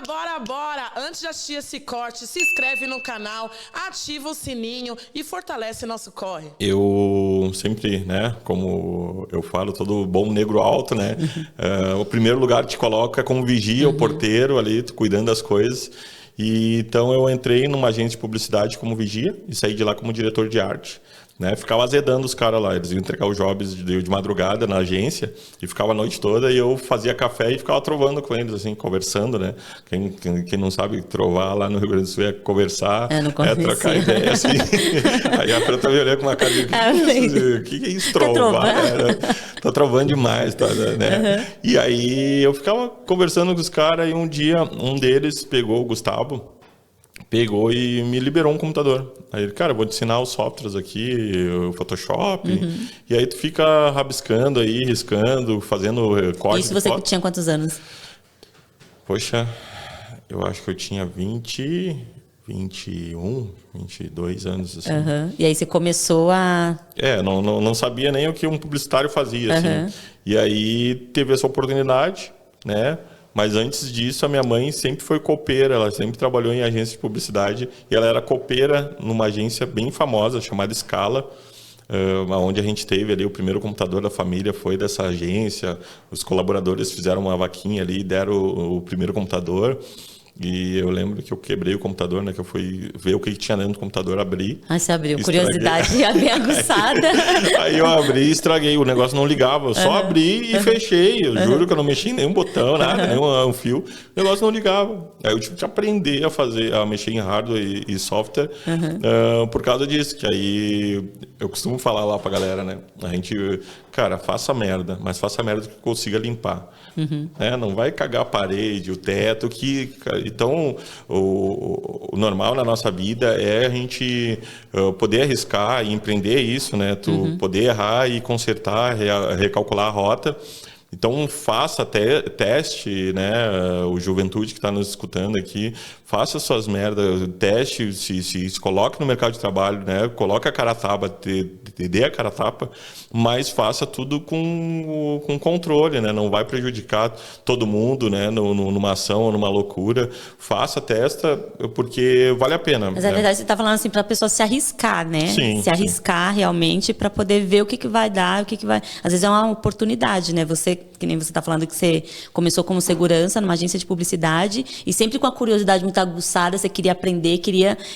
Bora! Antes de assistir esse corte, se inscreve no canal, ativa o sininho e fortalece nosso corre. Eu sempre, né, como eu falo, todo bom negro alto, né, o primeiro lugar que te coloca como vigia, o porteiro ali, cuidando das coisas. E então eu entrei numa agência de publicidade como vigia e saí de lá como diretor de arte. Né? Ficava azedando os caras lá, eles iam entregar os jobs de madrugada na agência e ficava a noite toda e eu fazia café e ficava trovando com eles, assim, conversando, né? Quem não sabe trovar lá no Rio Grande do Sul é conversar, trocar ideia, assim. Aí a Fran tá me olhando com uma cara de que é isso, trovar? Tá trovando demais, tá, né? E aí eu ficava conversando com os caras e um dia um deles pegou o Gustavo, pegou e me liberou um computador. Aí ele, cara, eu vou te ensinar os softwares aqui, o Photoshop, e aí tu fica rabiscando aí, riscando, fazendo código. Isso você tinha quantos anos? Poxa, eu acho que eu tinha 21, 22 anos, assim. E aí você começou a... Não sabia nem o que um publicitário fazia, assim. E aí teve essa oportunidade, né? Mas antes disso, a minha mãe sempre foi copeira, ela sempre trabalhou em agência de publicidade e ela era copeira numa agência bem famosa chamada Scala, onde a gente teve ali o primeiro computador da família, foi dessa agência, os colaboradores fizeram uma vaquinha ali e deram o primeiro computador. E eu lembro que eu quebrei o computador, né? Que eu fui ver o que tinha dentro do computador, abri. Ah, você abriu. Curiosidade já bem aguçada. Aí eu abri e estraguei. O negócio não ligava. Eu só abri e fechei. Eu juro que eu não mexi em nenhum botão, nada, nenhum fio. O negócio não ligava. Aí eu tive que aprender a mexer em hardware e software por causa disso. Que aí eu costumo falar lá pra galera, né? A gente, cara, faça merda, mas faça merda que consiga limpar. Não vai cagar a parede, o teto, então o normal na nossa vida é a gente poder arriscar e empreender isso, né? Tu poder errar e consertar, recalcular a rota. Então faça teste, né? O juventude que está nos escutando aqui, faça suas merdas, teste, se coloque no mercado de trabalho, né? Coloque a cara a tapa, dê a cara a tapa, mas faça tudo com controle, né? Não vai prejudicar todo mundo, né? Numa ação ou numa loucura. Faça, testa, porque vale a pena. Mas na verdade você está falando assim para a pessoa se arriscar, né? Sim, se arriscar realmente para poder ver o que vai dar, o que vai... Às vezes é uma oportunidade, né? Você, que nem você está falando que você começou como segurança numa agência de publicidade e sempre com a curiosidade muito aguçada, você queria aprender,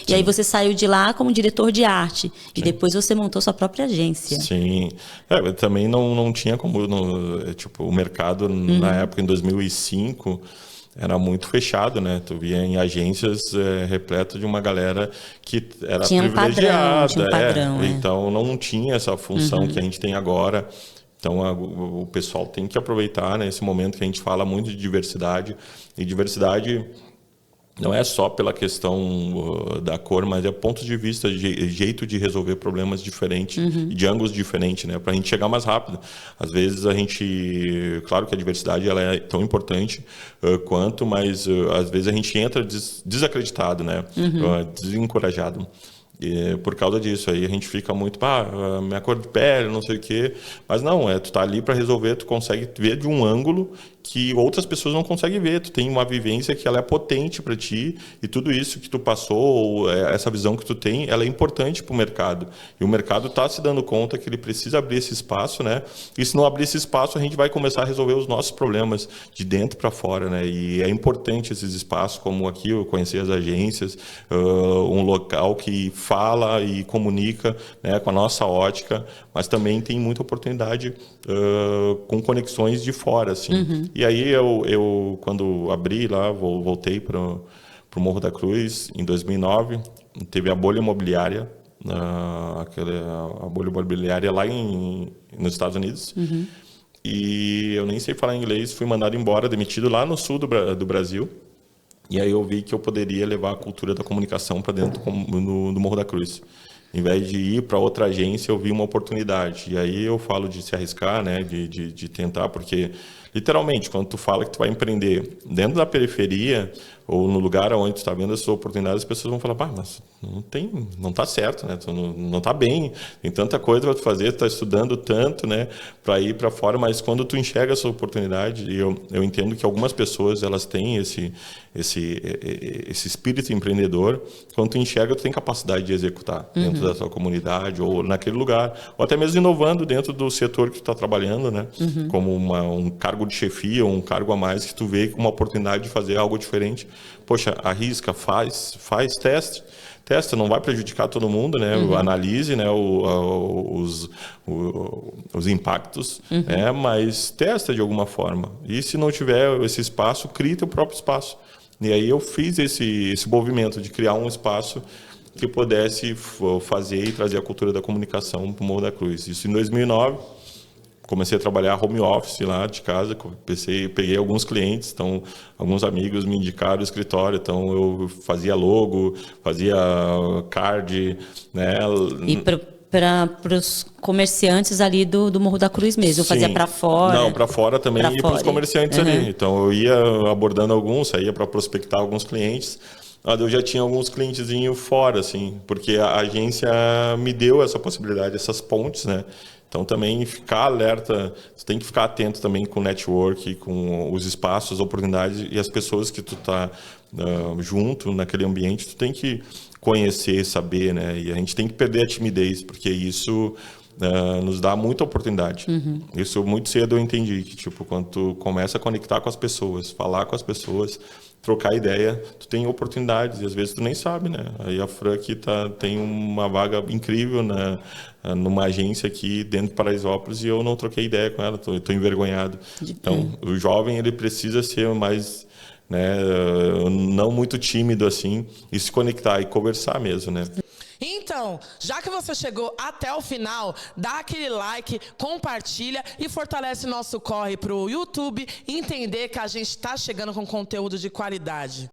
e aí você saiu de lá como diretor de arte e depois você montou sua própria agência. Sim, também não tinha como, o mercado na época, em 2005, era muito fechado, né? Tu via em agências repleto de uma galera que era tinha privilegiada. Tinha um padrão, Então não tinha essa função que a gente tem agora. Então, o pessoal tem que aproveitar, né, esse momento que a gente fala muito de diversidade. E diversidade não é só pela questão da cor, mas é pontos de vista, jeito de resolver problemas diferentes, de ângulos diferentes, né, para a gente chegar mais rápido. Às vezes claro que a diversidade ela é tão importante quanto, mas às vezes a gente entra desacreditado, né, desencorajado. E por causa disso, aí a gente fica muito, minha cor de pele, não sei o quê. Mas não, tu tá ali para resolver, tu consegue ver de um ângulo que outras pessoas não conseguem ver. Tu tem uma vivência que ela é potente para ti e tudo isso que tu passou, essa visão que tu tem, ela é importante para o mercado. E o mercado está se dando conta que ele precisa abrir esse espaço, né? E se não abrir esse espaço, a gente vai começar a resolver os nossos problemas de dentro para fora, né? E é importante esses espaços, como aqui eu conheci as agências, um local que fala e comunica, né, com a nossa ótica, mas também tem muita oportunidade com conexões de fora, assim. E aí eu quando abri lá, voltei para o Morro da Cruz em 2009, teve a bolha imobiliária, a bolha imobiliária lá nos Estados Unidos. E eu nem sei falar inglês, fui mandado embora, demitido lá no sul do Brasil. E aí eu vi que eu poderia levar a cultura da comunicação para dentro do Morro da Cruz. Em vez de ir para outra agência, eu vi uma oportunidade. E aí eu falo de se arriscar, né, de tentar, porque literalmente, quando tu fala que tu vai empreender dentro da periferia ou no lugar onde tu está vendo essa oportunidade, as pessoas vão falar, mas não tá certo, né? Tu não tá bem, tem tanta coisa para tu fazer, tu tá estudando tanto, né, para ir para fora, mas quando tu enxerga essa oportunidade, eu entendo que algumas pessoas, elas têm esse espírito empreendedor, quando tu enxerga, tu tem capacidade de executar dentro da tua comunidade ou naquele lugar, ou até mesmo inovando dentro do setor que tu está trabalhando, né, como um cargo de chefia, um cargo a mais, que tu vê uma oportunidade de fazer algo diferente. Poxa, arrisca, faz testa, não vai prejudicar todo mundo, né? Analise, né, os impactos, né? Mas testa de alguma forma. E se não tiver esse espaço, cria teu próprio espaço. E aí eu fiz esse movimento de criar um espaço que pudesse fazer e trazer a cultura da comunicação para o Morro da Cruz. Isso em 2009. Comecei a trabalhar home office lá de casa, peguei alguns clientes, então alguns amigos me indicaram o escritório, então eu fazia logo, fazia card, né? E para os comerciantes ali do Morro da Cruz mesmo, eu fazia para fora? Não, para fora também e para os comerciantes ali. Então eu ia abordando alguns, saía para prospectar alguns clientes. Eu já tinha alguns clientezinhos fora, assim, porque a agência me deu essa possibilidade, essas pontes, né? Então, também ficar alerta, você tem que ficar atento também com o network, com os espaços, as oportunidades e as pessoas que tu tá junto naquele ambiente, tu tem que conhecer, saber, né? E a gente tem que perder a timidez, porque isso nos dá muita oportunidade. Isso muito cedo eu entendi, que tipo, quando tu começa a conectar com as pessoas, falar com as pessoas, trocar ideia, tu tem oportunidades e às vezes tu nem sabe, né? Aí a Fran aqui tem uma vaga incrível numa agência aqui dentro de Paraisópolis e eu não troquei ideia com ela, tô envergonhado. Então, o jovem, ele precisa ser mais, né, não muito tímido assim, e se conectar e conversar mesmo, né? Então, já que você chegou até o final, dá aquele like, compartilha e fortalece nosso corre pro YouTube entender que a gente está chegando com conteúdo de qualidade.